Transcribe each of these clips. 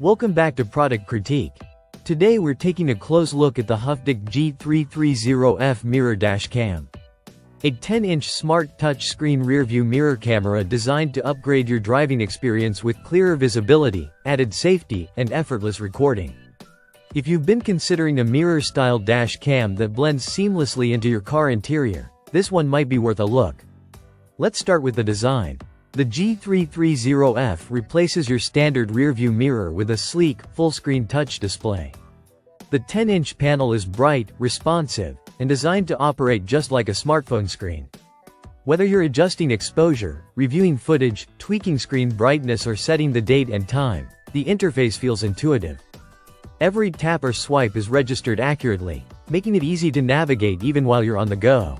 Welcome back to Product Critique. Today we're taking a close look at the Hufdic G330F Mirror Dash Cam. A 10-inch smart touchscreen rearview mirror camera designed to upgrade your driving experience with clearer visibility, added safety, and effortless recording. If you've been considering a mirror-style dash cam that blends seamlessly into your car interior, this one might be worth a look. Let's start with the design. The G330F replaces your standard rearview mirror with a sleek, full-screen touch display. The 10-inch panel is bright, responsive, and designed to operate just like a smartphone screen. Whether you're adjusting exposure, reviewing footage, tweaking screen brightness, or setting the date and time, the interface feels intuitive. Every tap or swipe is registered accurately, making it easy to navigate even while you're on the go.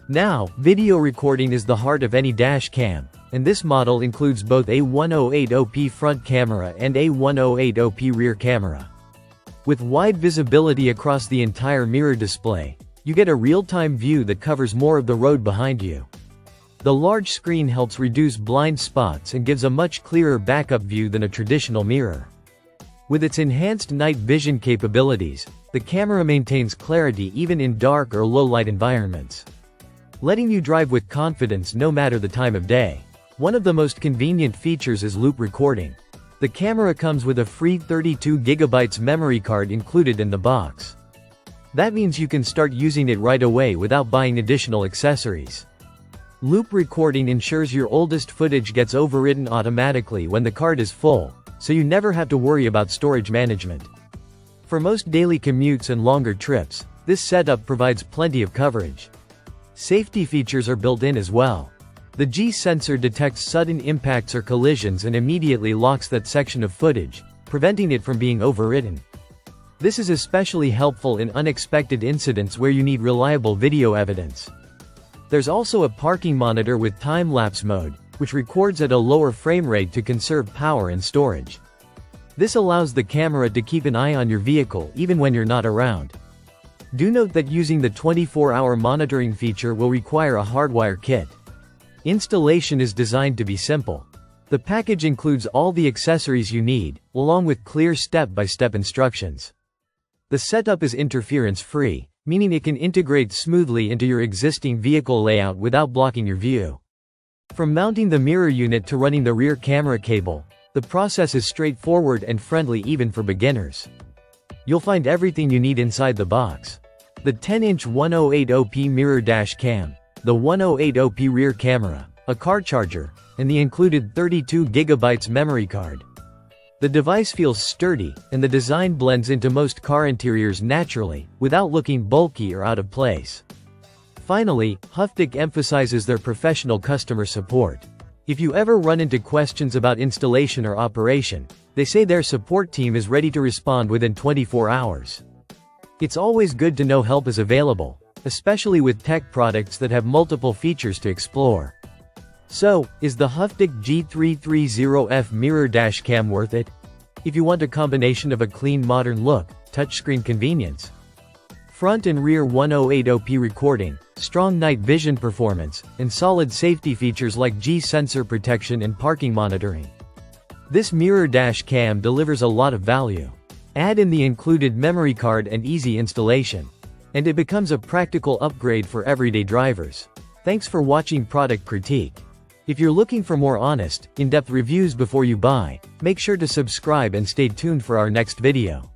Now, video recording is the heart of any dash cam, and this model includes both a 1080p front camera and a 1080p rear camera. With wide visibility across the entire mirror display, you get a real-time view that covers more of the road behind you. The large screen helps reduce blind spots and gives a much clearer backup view than a traditional mirror. With its enhanced night vision capabilities, the camera maintains clarity even in dark or low-light environments, letting you drive with confidence no matter the time of day. One of the most convenient features is loop recording. The camera comes with a free 32GB memory card included in the box. That means you can start using it right away without buying additional accessories. Loop recording ensures your oldest footage gets overwritten automatically when the card is full, so you never have to worry about storage management. For most daily commutes and longer trips, this setup provides plenty of coverage. Safety features are built in as well. The G sensor detects sudden impacts or collisions and immediately locks that section of footage, preventing it from being overwritten. This is especially helpful in unexpected incidents where you need reliable video evidence. There's also a parking monitor with time-lapse mode, which records at a lower frame rate to conserve power and storage. This allows the camera to keep an eye on your vehicle even when you're not around. Do note that using the 24-hour monitoring feature will require a hardwire kit. Installation is designed to be simple. The package includes all the accessories you need, along with clear step-by-step instructions. The setup is interference-free, meaning it can integrate smoothly into your existing vehicle layout without blocking your view. From mounting the mirror unit to running the rear camera cable, the process is straightforward and friendly even for beginners. You'll find everything you need inside the box. The 10-inch 1080p mirror dash cam, the 1080p rear camera, a car charger, and the included 32GB memory card. The device feels sturdy, and the design blends into most car interiors naturally, without looking bulky or out of place. Finally, Hufdic emphasizes their professional customer support. If you ever run into questions about installation or operation, they say their support team is ready to respond within 24 hours. It's always good to know help is available, especially with tech products that have multiple features to explore. So, is the Hufdic G330F Mirror Dash Cam worth it? If you want a combination of a clean modern look, touchscreen convenience, front and rear 1080p recording, strong night vision performance, and solid safety features like G sensor protection and parking monitoring, this mirror dash cam delivers a lot of value. Add in the included memory card and easy installation, and it becomes a practical upgrade for everyday drivers. Thanks for watching Product Critique. If you're looking for more honest, in-depth reviews before you buy, make sure to subscribe and stay tuned for our next video.